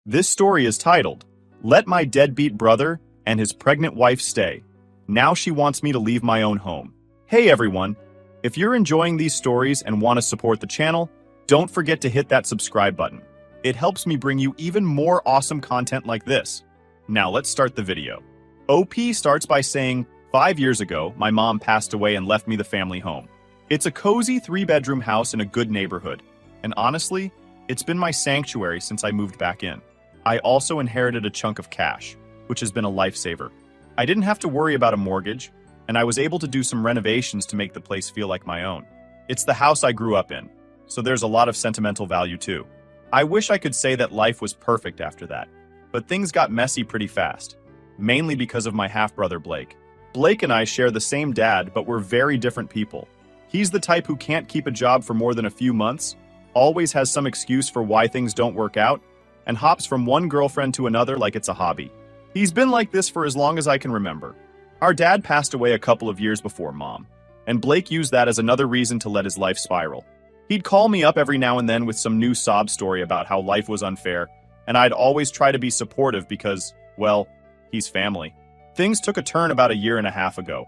This story is titled, Let My Deadbeat Brother and His Pregnant Wife Stay. Now She Wants Me to Leave My Own Home. Hey everyone! If you're enjoying these stories and want to support the channel, don't forget to hit that subscribe button. It helps me bring you even more awesome content like this. Now let's start the video. OP starts by saying, 5 years ago, my mom passed away and left me the family home. It's a cozy 3-bedroom house in a good neighborhood. And honestly, it's been my sanctuary since I moved back in. I also inherited a chunk of cash, which has been a lifesaver. I didn't have to worry about a mortgage, and I was able to do some renovations to make the place feel like my own. It's the house I grew up in, so there's a lot of sentimental value too. I wish I could say that life was perfect after that, but things got messy pretty fast, mainly because of my half-brother Blake. Blake and I share the same dad, but we're very different people. He's the type who can't keep a job for more than a few months, always has some excuse for why things don't work out, and hops from one girlfriend to another like it's a hobby. He's been like this for as long as I can remember. Our dad passed away a couple of years before Mom, and Blake used that as another reason to let his life spiral. He'd call me up every now and then with some new sob story about how life was unfair, and I'd always try to be supportive because, well, he's family. Things took a turn about a year and a half ago.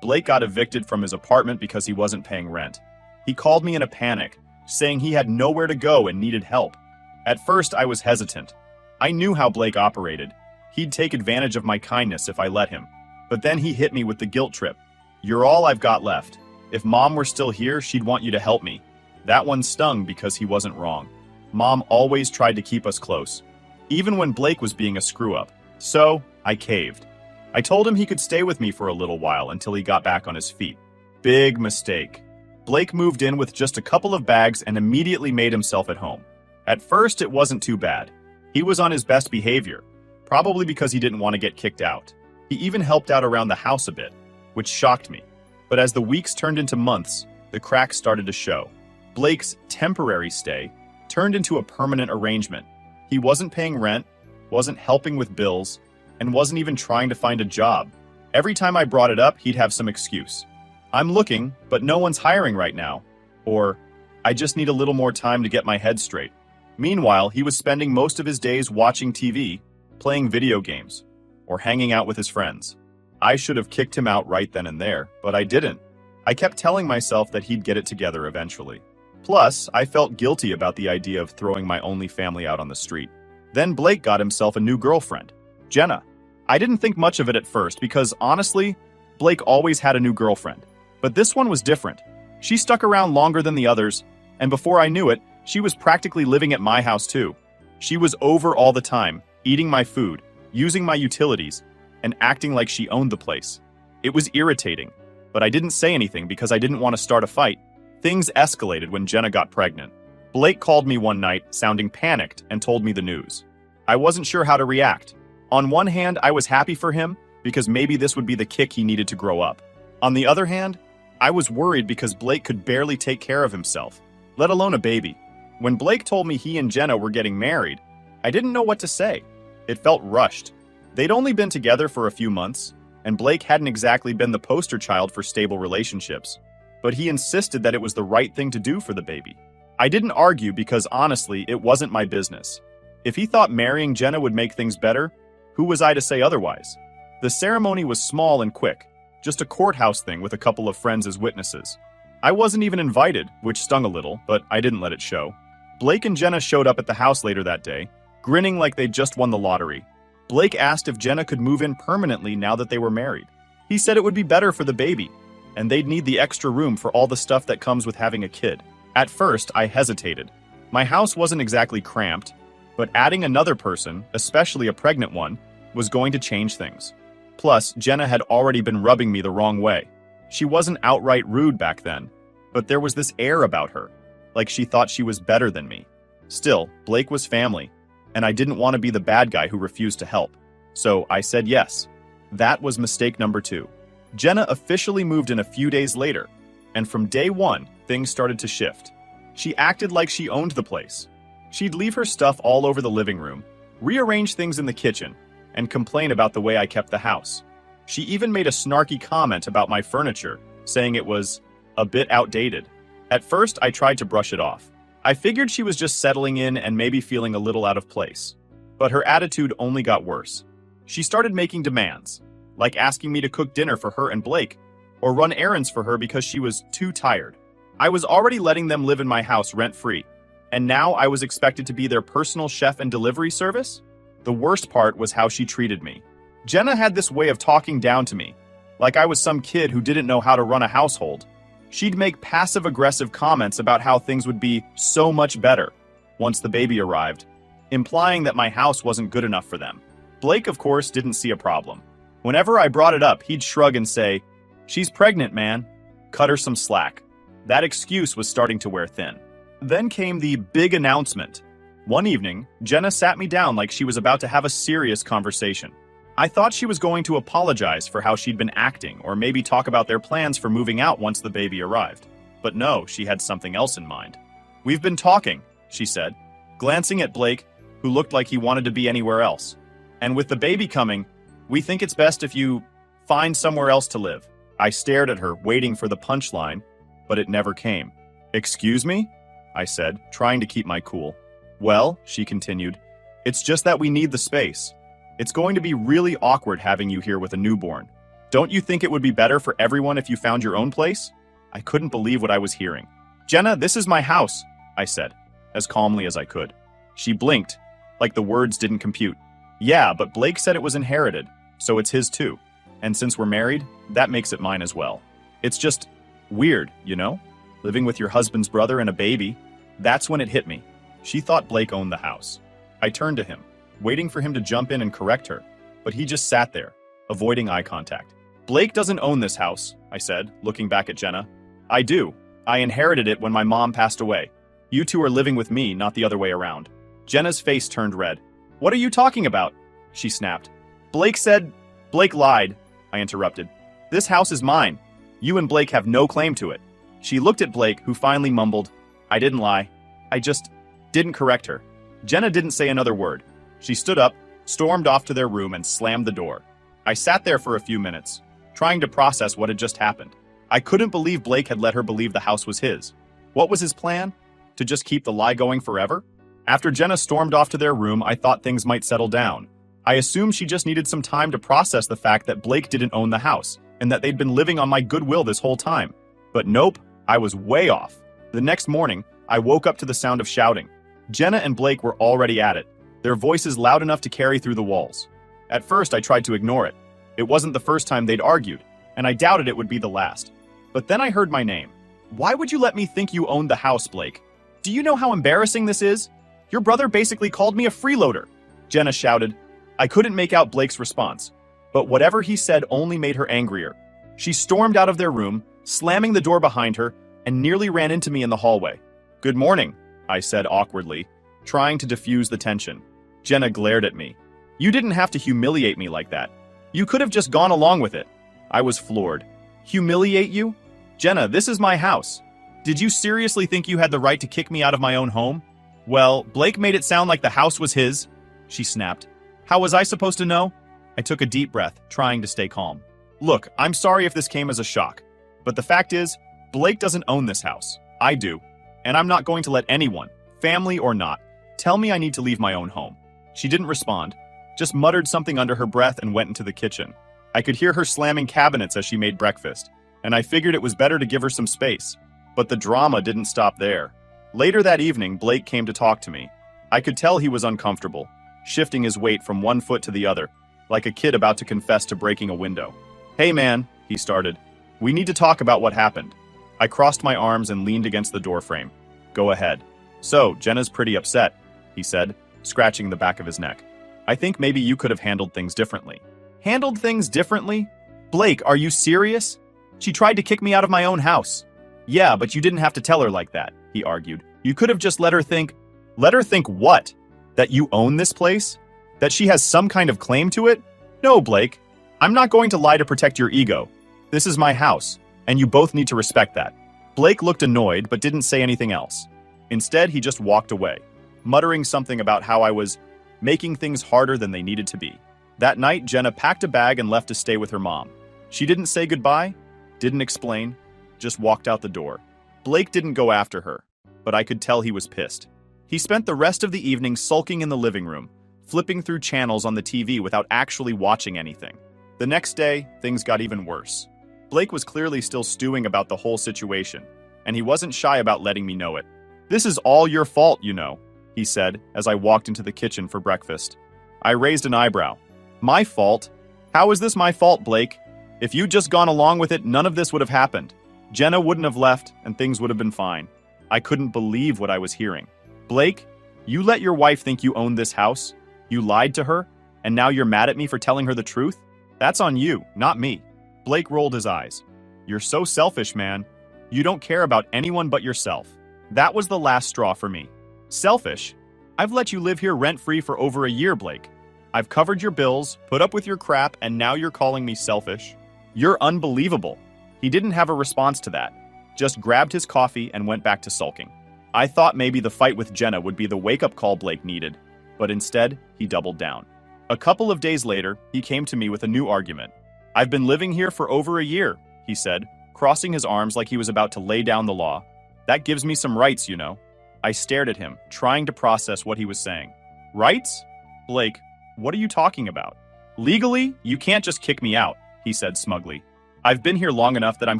Blake got evicted from his apartment because he wasn't paying rent. He called me in a panic, saying he had nowhere to go and needed help. At first, I was hesitant. I knew how Blake operated. He'd take advantage of my kindness if I let him. But then he hit me with the guilt trip. You're all I've got left. If Mom were still here, she'd want you to help me. That one stung because he wasn't wrong. Mom always tried to keep us close, even when Blake was being a screw-up. So, I caved. I told him he could stay with me for a little while until he got back on his feet. Big mistake. Blake moved in with just a couple of bags and immediately made himself at home. At first, it wasn't too bad. He was on his best behavior, probably because he didn't want to get kicked out. He even helped out around the house a bit, which shocked me. But as the weeks turned into months, the cracks started to show. Blake's temporary stay turned into a permanent arrangement. He wasn't paying rent, wasn't helping with bills, and wasn't even trying to find a job. Every time I brought it up, he'd have some excuse. I'm looking, but no one's hiring right now. Or, I just need a little more time to get my head straight. Meanwhile, he was spending most of his days watching TV, playing video games, or hanging out with his friends. I should have kicked him out right then and there, but I didn't. I kept telling myself that he'd get it together eventually. Plus, I felt guilty about the idea of throwing my only family out on the street. Then Blake got himself a new girlfriend, Jenna. I didn't think much of it at first because, honestly, Blake always had a new girlfriend. But this one was different. She stuck around longer than the others, and before I knew it, she was practically living at my house too. She was over all the time, eating my food, using my utilities, and acting like she owned the place. It was irritating, but I didn't say anything because I didn't want to start a fight. Things escalated when Jenna got pregnant. Blake called me one night, sounding panicked, and told me the news. I wasn't sure how to react. On one hand, I was happy for him because maybe this would be the kick he needed to grow up. On the other hand, I was worried because Blake could barely take care of himself, let alone a baby. When Blake told me he and Jenna were getting married, I didn't know what to say. It felt rushed. They'd only been together for a few months, and Blake hadn't exactly been the poster child for stable relationships. But he insisted that it was the right thing to do for the baby. I didn't argue because honestly, it wasn't my business. If he thought marrying Jenna would make things better, who was I to say otherwise? The ceremony was small and quick. Just a courthouse thing with a couple of friends as witnesses. I wasn't even invited, which stung a little, but I didn't let it show. Blake and Jenna showed up at the house later that day, grinning like they'd just won the lottery. Blake asked if Jenna could move in permanently now that they were married. He said it would be better for the baby, and they'd need the extra room for all the stuff that comes with having a kid. At first, I hesitated. My house wasn't exactly cramped, but adding another person, especially a pregnant one, was going to change things. Plus, Jenna had already been rubbing me the wrong way. She wasn't outright rude back then, but there was this air about her, like she thought she was better than me. Still, Blake was family, and I didn't want to be the bad guy who refused to help. So I said yes. That was mistake number 2. Jenna officially moved in a few days later, and from day one, things started to shift. She acted like she owned the place. She'd leave her stuff all over the living room, rearrange things in the kitchen, and complain about the way I kept the house. She even made a snarky comment about my furniture, saying it was a bit outdated. At first, I tried to brush it off. I figured she was just settling in and maybe feeling a little out of place. But her attitude only got worse. She started making demands, like asking me to cook dinner for her and Blake, or run errands for her because she was too tired. I was already letting them live in my house rent-free, and now I was expected to be their personal chef and delivery service? The worst part was how she treated me. Jenna had this way of talking down to me, like I was some kid who didn't know how to run a household. She'd make passive-aggressive comments about how things would be so much better once the baby arrived, implying that my house wasn't good enough for them. Blake, of course, didn't see a problem. Whenever I brought it up, he'd shrug and say, "She's pregnant, man. Cut her some slack." That excuse was starting to wear thin. Then came the big announcement. One evening, Jenna sat me down like she was about to have a serious conversation. I thought she was going to apologize for how she'd been acting, or maybe talk about their plans for moving out once the baby arrived. But no, she had something else in mind. "We've been talking," she said, glancing at Blake, who looked like he wanted to be anywhere else. "And with the baby coming, we think it's best if you find somewhere else to live." I stared at her, waiting for the punchline, but it never came. "Excuse me?" I said, trying to keep my cool. "Well," she continued, "it's just that we need the space. It's going to be really awkward having you here with a newborn. Don't you think it would be better for everyone if you found your own place?" I couldn't believe what I was hearing. "Jenna, this is my house," I said, as calmly as I could. She blinked, like the words didn't compute. "Yeah, but Blake said it was inherited, so it's his too. And since we're married, that makes it mine as well. It's just weird, you know? Living with your husband's brother and a baby." That's when it hit me. She thought Blake owned the house. I turned to him, waiting for him to jump in and correct her, but he just sat there, avoiding eye contact. "Blake doesn't own this house," I said, looking back at Jenna. "I do. I inherited it when my mom passed away. You two are living with me, not the other way around." Jenna's face turned red. "What are you talking about?" she snapped. "Blake said—" "Blake lied," I interrupted. "This house is mine. You and Blake have no claim to it." She looked at Blake, who finally mumbled, "I didn't lie. I just didn't correct her." Jenna didn't say another word. She stood up, stormed off to their room, and slammed the door. I sat there for a few minutes, trying to process what had just happened. I couldn't believe Blake had let her believe the house was his. What was his plan? To just keep the lie going forever? After Jenna stormed off to their room, I thought things might settle down. I assumed she just needed some time to process the fact that Blake didn't own the house, and that they'd been living on my goodwill this whole time. But nope, I was way off. The next morning, I woke up to the sound of shouting. Jenna and Blake were already at it, their voices loud enough to carry through the walls. At first, I tried to ignore it. It wasn't the first time they'd argued, and I doubted it would be the last. But then I heard my name. "Why would you let me think you owned the house, Blake? Do you know how embarrassing this is? Your brother basically called me a freeloader," Jenna shouted. I couldn't make out Blake's response, but whatever he said only made her angrier. She stormed out of their room, slamming the door behind her, and nearly ran into me in the hallway. "Good morning," I said awkwardly, trying to diffuse the tension. Jenna glared at me. "You didn't have to humiliate me like that. You could have just gone along with it." I was floored. "Humiliate you? Jenna, this is my house. Did you seriously think you had the right to kick me out of my own home?" "Well, Blake made it sound like the house was his," she snapped. "How was I supposed to know?" I took a deep breath, trying to stay calm. "Look, I'm sorry if this came as a shock, but the fact is, Blake doesn't own this house. I do. And I'm not going to let anyone, family or not, tell me I need to leave my own home." She didn't respond, just muttered something under her breath and went into the kitchen. I could hear her slamming cabinets as she made breakfast, and I figured it was better to give her some space. But the drama didn't stop there. Later that evening, Blake came to talk to me. I could tell he was uncomfortable, shifting his weight from one foot to the other, like a kid about to confess to breaking a window. "Hey man," he started. "We need to talk about what happened." I crossed my arms and leaned against the doorframe. "Go ahead." "So, Jenna's pretty upset," he said, scratching the back of his neck. "I think maybe you could have handled things differently." "Handled things differently? Blake, are you serious? She tried to kick me out of my own house." "Yeah, but you didn't have to tell her like that," he argued. "You could have just let her think—" "Let her think what? That you own this place? That she has some kind of claim to it? No, Blake. I'm not going to lie to protect your ego. This is my house, and you both need to respect that." Blake looked annoyed but didn't say anything else. Instead, he just walked away, muttering something about how I was making things harder than they needed to be. That night, Jenna packed a bag and left to stay with her mom. She didn't say goodbye, didn't explain, just walked out the door. Blake didn't go after her, but I could tell he was pissed. He spent the rest of the evening sulking in the living room, flipping through channels on the TV without actually watching anything. The next day, things got even worse. Blake was clearly still stewing about the whole situation, and he wasn't shy about letting me know it. "This is all your fault, you know," he said as I walked into the kitchen for breakfast. I raised an eyebrow. "My fault? How is this my fault, Blake? If you'd just gone along with it, none of this would have happened. Jenna wouldn't have left, and things would have been fine." I couldn't believe what I was hearing. "Blake, you let your wife think you owned this house? You lied to her? And now you're mad at me for telling her the truth? That's on you, not me." Blake rolled his eyes. "You're so selfish, man. You don't care about anyone but yourself." That was the last straw for me. Selfish? I've let you live here rent-free for over a year, Blake. I've covered your bills, put up with your crap, and now you're calling me selfish? You're unbelievable. He didn't have a response to that, just grabbed his coffee and went back to sulking. I thought maybe the fight with Jenna would be the wake-up call Blake needed, but instead, he doubled down. A couple of days later, he came to me with a new argument. "I've been living here for over a year," he said, crossing his arms like he was about to lay down the law. "That gives me some rights, you know." I stared at him, trying to process what he was saying. "Rights? Blake, what are you talking about?" "Legally, you can't just kick me out," he said smugly. "I've been here long enough that I'm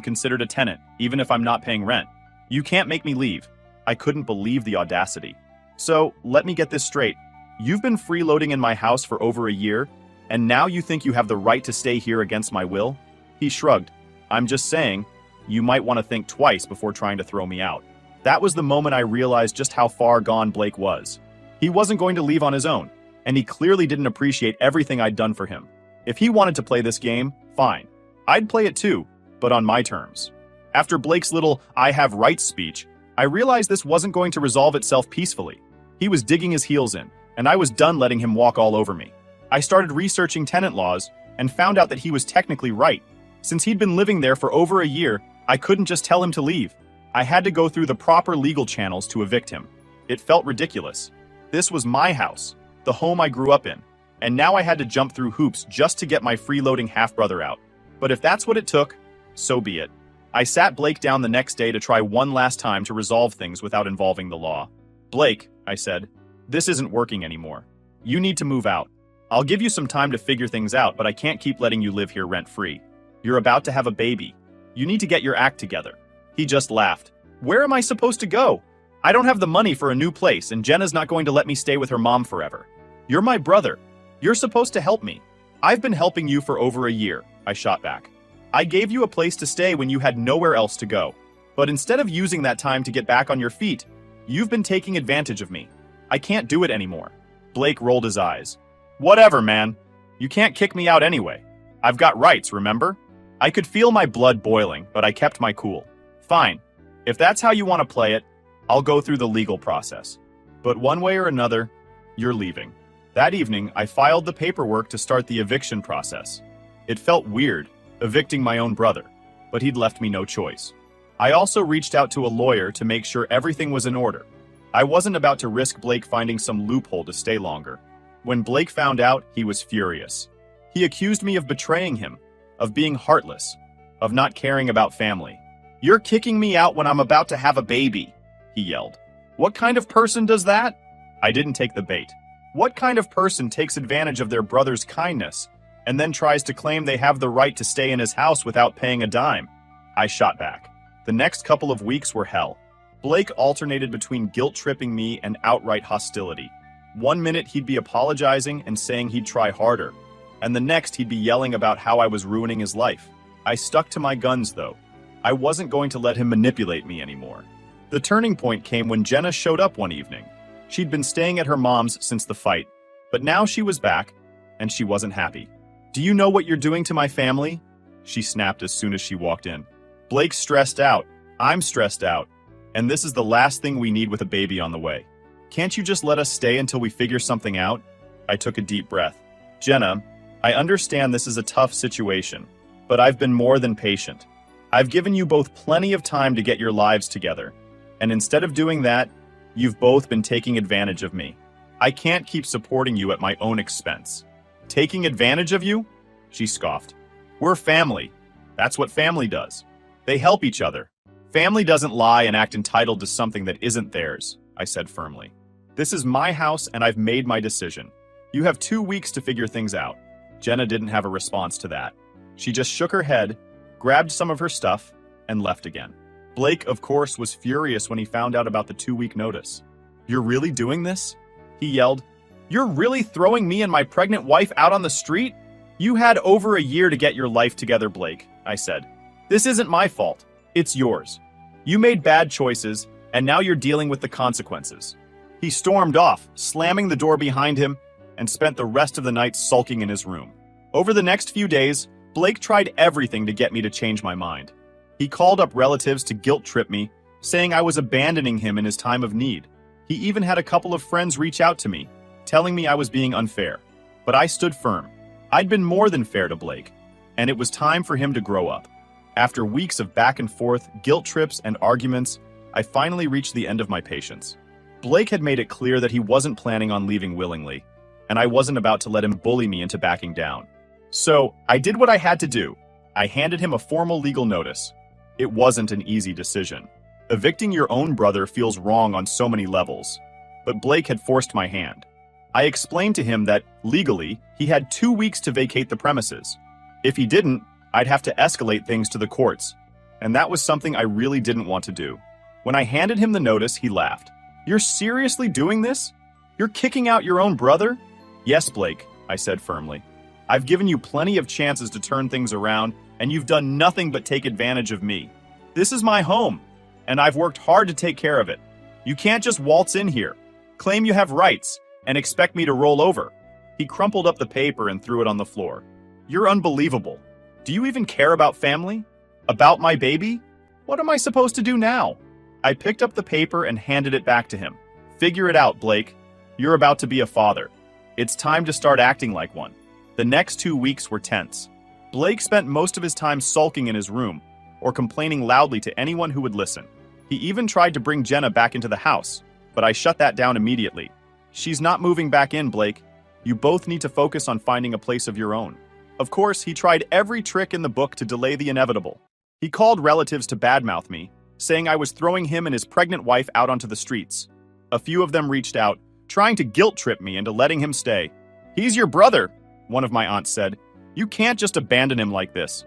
considered a tenant, even if I'm not paying rent. You can't make me leave." I couldn't believe the audacity. "So, let me get this straight. You've been freeloading in my house for over a year, and now you think you have the right to stay here against my will?" He shrugged. "I'm just saying, you might want to think twice before trying to throw me out." That was the moment I realized just how far gone Blake was. He wasn't going to leave on his own, and he clearly didn't appreciate everything I'd done for him. If he wanted to play this game, fine. I'd play it too, but on my terms. After Blake's little "I have rights" speech, I realized this wasn't going to resolve itself peacefully. He was digging his heels in, and I was done letting him walk all over me. I started researching tenant laws and found out that he was technically right. Since he'd been living there for over a year, I couldn't just tell him to leave. I had to go through the proper legal channels to evict him. It felt ridiculous. This was my house, the home I grew up in, and now I had to jump through hoops just to get my freeloading half-brother out. But if that's what it took, so be it. I sat Blake down the next day to try one last time to resolve things without involving the law. "Blake," I said, "this isn't working anymore. You need to move out. I'll give you some time to figure things out, but I can't keep letting you live here rent-free. You're about to have a baby. You need to get your act together." He just laughed. "Where am I supposed to go? I don't have the money for a new place, and Jenna's not going to let me stay with her mom forever. You're my brother. You're supposed to help me." "I've been helping you for over a year," I shot back. "I gave you a place to stay when you had nowhere else to go. But instead of using that time to get back on your feet, you've been taking advantage of me. I can't do it anymore." Blake rolled his eyes. "Whatever, man. You can't kick me out anyway. I've got rights, remember?" I could feel my blood boiling, but I kept my cool. "Fine. If that's how you want to play it, I'll go through the legal process. But one way or another, you're leaving." That evening, I filed the paperwork to start the eviction process. It felt weird, evicting my own brother, but he'd left me no choice. I also reached out to a lawyer to make sure everything was in order. I wasn't about to risk Blake finding some loophole to stay longer. When Blake found out, he was furious. He accused me of betraying him, of being heartless, of not caring about family. "You're kicking me out when I'm about to have a baby," he yelled. "What kind of person does that?" I didn't take the bait. What kind of person takes advantage of their brother's kindness and then tries to claim they have the right to stay in his house without paying a dime? I shot back. The next couple of weeks were hell. Blake alternated between guilt-tripping me and outright hostility. One minute he'd be apologizing and saying he'd try harder, and the next he'd be yelling about how I was ruining his life. I stuck to my guns, though. I wasn't going to let him manipulate me anymore. The turning point came when Jenna showed up one evening. She'd been staying at her mom's since the fight, but now she was back, and she wasn't happy. "Do you know what you're doing to my family?" she snapped as soon as she walked in. "Blake's stressed out. I'm stressed out. And this is the last thing we need with a baby on the way. Can't you just let us stay until we figure something out?" I took a deep breath. "Jenna, I understand this is a tough situation, but I've been more than patient. I've given you both plenty of time to get your lives together, and instead of doing that, you've both been taking advantage of me. I can't keep supporting you at my own expense." "Taking advantage of you?" she scoffed. "We're family. That's what family does. They help each other. Family doesn't lie and act entitled to something that isn't theirs," I said firmly. "This is my house and I've made my decision. You have 2 weeks to figure things out. Jenna didn't have a response to that. She just shook her head, grabbed some of her stuff, and left again. Blake, of course, was furious when he found out about the 2-week notice. "You're really doing this?" he yelled. "You're really throwing me and my pregnant wife out on the street?" "You had over a year to get your life together, Blake," I said. "This isn't my fault. It's yours. You made bad choices, and now you're dealing with the consequences." He stormed off, slamming the door behind him, and spent the rest of the night sulking in his room. Over the next few days, Blake tried everything to get me to change my mind. He called up relatives to guilt-trip me, saying I was abandoning him in his time of need. He even had a couple of friends reach out to me, telling me I was being unfair. But I stood firm. I'd been more than fair to Blake, and it was time for him to grow up. After weeks of back and forth, guilt trips, and arguments, I finally reached the end of my patience. Blake had made it clear that he wasn't planning on leaving willingly, and I wasn't about to let him bully me into backing down. So, I did what I had to do. I handed him a formal legal notice. It wasn't an easy decision. Evicting your own brother feels wrong on so many levels, but Blake had forced my hand. I explained to him that, legally, he had 2 weeks to vacate the premises. If he didn't, I'd have to escalate things to the courts, and that was something I really didn't want to do. When I handed him the notice, he laughed. "You're seriously doing this? You're kicking out your own brother?" "Yes, Blake," I said firmly. "I've given you plenty of chances to turn things around, and you've done nothing but take advantage of me. This is my home, and I've worked hard to take care of it. You can't just waltz in here, claim you have rights, and expect me to roll over." He crumpled up the paper and threw it on the floor. "You're unbelievable. Do you even care about family? About my baby? What am I supposed to do now?" I picked up the paper and handed it back to him. "Figure it out, Blake. You're about to be a father. It's time to start acting like one." The next 2 weeks were tense. Blake spent most of his time sulking in his room, or complaining loudly to anyone who would listen. He even tried to bring Jenna back into the house, but I shut that down immediately. "She's not moving back in, Blake. You both need to focus on finding a place of your own." Of course, he tried every trick in the book to delay the inevitable. He called relatives to badmouth me, saying I was throwing him and his pregnant wife out onto the streets. A few of them reached out, trying to guilt-trip me into letting him stay. "He's your brother," one of my aunts said. "You can't just abandon him like this."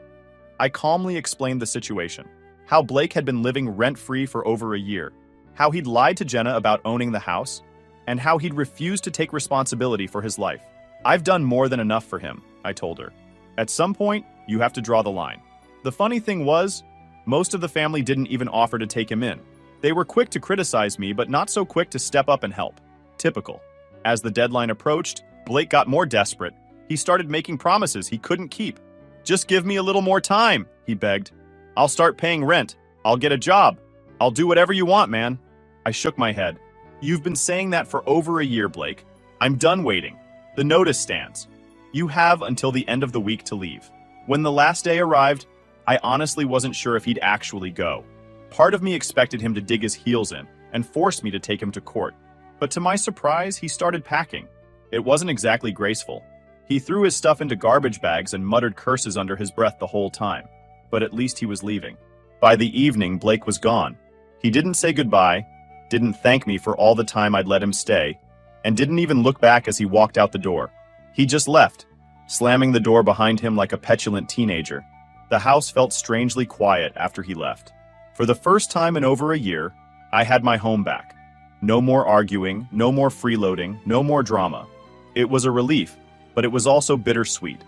I calmly explained the situation. How Blake had been living rent-free for over a year. How he'd lied to Jenna about owning the house. And how he'd refused to take responsibility for his life. "I've done more than enough for him," I told her. "At some point, you have to draw the line." The funny thing was, most of the family didn't even offer to take him in. They were quick to criticize me, but not so quick to step up and help. Typical. As the deadline approached, Blake got more desperate. He started making promises he couldn't keep. "Just give me a little more time," he begged. "I'll start paying rent. I'll get a job. I'll do whatever you want, man." I shook my head. "You've been saying that for over a year, Blake. I'm done waiting. The notice stands. You have until the end of the week to leave." When the last day arrived, I honestly wasn't sure if he'd actually go. Part of me expected him to dig his heels in and force me to take him to court. But to my surprise, he started packing. It wasn't exactly graceful. He threw his stuff into garbage bags and muttered curses under his breath the whole time. But at least he was leaving. By the evening, Blake was gone. He didn't say goodbye, didn't thank me for all the time I'd let him stay, and didn't even look back as he walked out the door. He just left, slamming the door behind him like a petulant teenager. The house felt strangely quiet after he left. For the first time in over a year, I had my home back. No more arguing, no more freeloading, no more drama. It was a relief, but it was also bittersweet.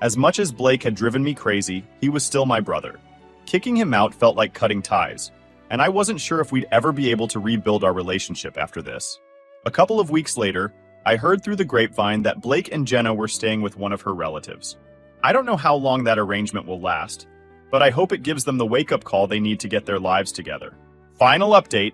As much as Blake had driven me crazy, he was still my brother. Kicking him out felt like cutting ties, and I wasn't sure if we'd ever be able to rebuild our relationship after this. A couple of weeks later, I heard through the grapevine that Blake and Jenna were staying with one of her relatives. I don't know how long that arrangement will last, but I hope it gives them the wake-up call they need to get their lives together. Final update, ...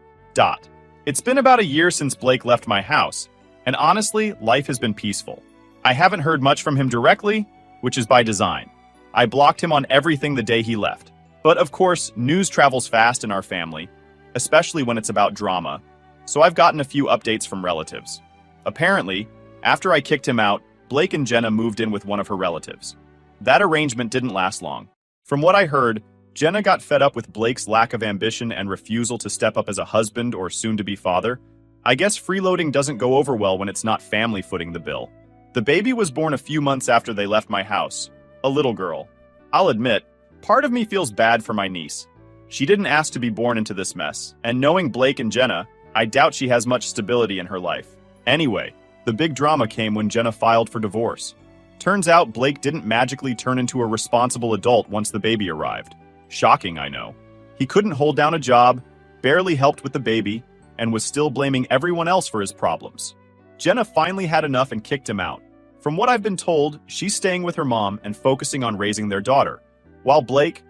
It's been about a year since Blake left my house, and honestly, life has been peaceful. I haven't heard much from him directly, which is by design. I blocked him on everything the day he left. But of course, news travels fast in our family, especially when it's about drama, so I've gotten a few updates from relatives. Apparently, after I kicked him out, Blake and Jenna moved in with one of her relatives. That arrangement didn't last long. From what I heard, Jenna got fed up with Blake's lack of ambition and refusal to step up as a husband or soon-to-be father. I guess freeloading doesn't go over well when it's not family footing the bill. The baby was born a few months after they left my house, a little girl. I'll admit, part of me feels bad for my niece. She didn't ask to be born into this mess, and knowing Blake and Jenna, I doubt she has much stability in her life. Anyway, the big drama came when Jenna filed for divorce. Turns out Blake didn't magically turn into a responsible adult once the baby arrived. Shocking, I know. He couldn't hold down a job, barely helped with the baby, and was still blaming everyone else for his problems. Jenna finally had enough and kicked him out. From what I've been told, she's staying with her mom and focusing on raising their daughter. While Blake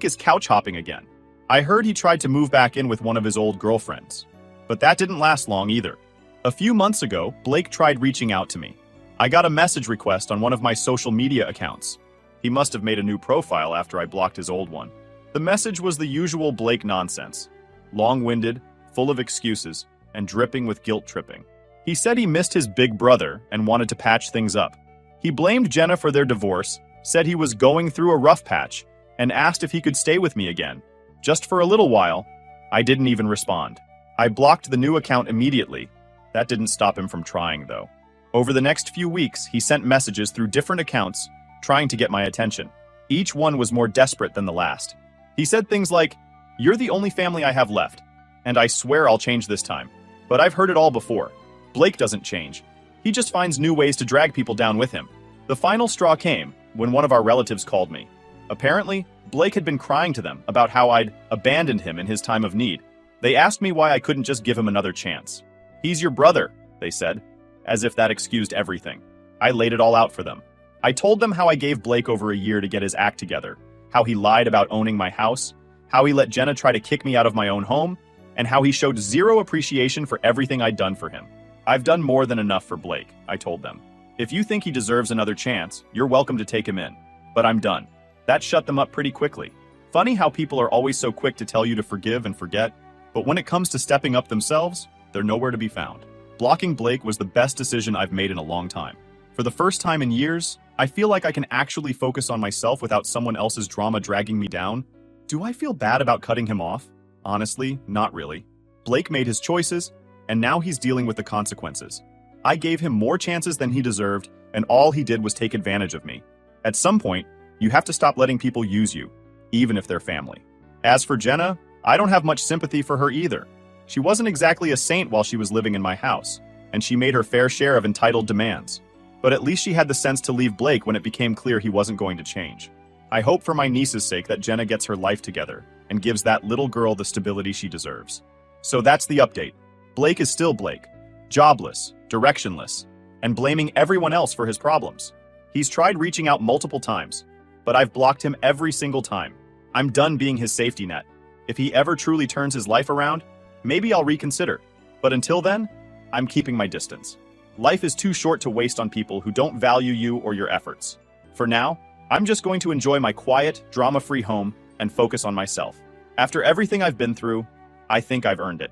is couch hopping again. I heard he tried to move back in with one of his old girlfriends. But that didn't last long either. A few months ago, Blake tried reaching out to me. I got a message request on one of my social media accounts. He must have made a new profile after I blocked his old one. The message was the usual Blake nonsense. Long-winded, full of excuses, and dripping with guilt tripping. He said he missed his big brother and wanted to patch things up. He blamed Jenna for their divorce, said he was going through a rough patch, and asked if he could stay with me again. Just for a little while. I didn't even respond. I blocked the new account immediately. That didn't stop him from trying, though. Over the next few weeks, he sent messages through different accounts, trying to get my attention. Each one was more desperate than the last. He said things like, "You're the only family I have left, and I swear I'll change this time." But I've heard it all before. Blake doesn't change. He just finds new ways to drag people down with him. The final straw came when one of our relatives called me. Apparently, Blake had been crying to them about how I'd abandoned him in his time of need. They asked me why I couldn't just give him another chance. "He's your brother," they said, as if that excused everything. I laid it all out for them. I told them how I gave Blake over a year to get his act together, how he lied about owning my house, how he let Jenna try to kick me out of my own home, and how he showed zero appreciation for everything I'd done for him. "I've done more than enough for Blake," I told them. "If you think he deserves another chance, you're welcome to take him in. But I'm done." That shut them up pretty quickly. Funny how people are always so quick to tell you to forgive and forget, but when it comes to stepping up themselves, they're nowhere to be found. Blocking Blake was the best decision I've made in a long time. For the first time in years, I feel like I can actually focus on myself without someone else's drama dragging me down. Do I feel bad about cutting him off? Honestly, not really. Blake made his choices, and now he's dealing with the consequences. I gave him more chances than he deserved, and all he did was take advantage of me. At some point, you have to stop letting people use you, even if they're family. As for Jenna, I don't have much sympathy for her either. She wasn't exactly a saint while she was living in my house, and she made her fair share of entitled demands. But at least she had the sense to leave Blake when it became clear he wasn't going to change. I hope for my niece's sake that Jenna gets her life together and gives that little girl the stability she deserves. So that's the update. Blake is still Blake, jobless, directionless, and blaming everyone else for his problems. He's tried reaching out multiple times, but I've blocked him every single time. I'm done being his safety net. If he ever truly turns his life around, maybe I'll reconsider. But until then, I'm keeping my distance. Life is too short to waste on people who don't value you or your efforts. For now, I'm just going to enjoy my quiet, drama-free home and focus on myself. After everything I've been through, I think I've earned it.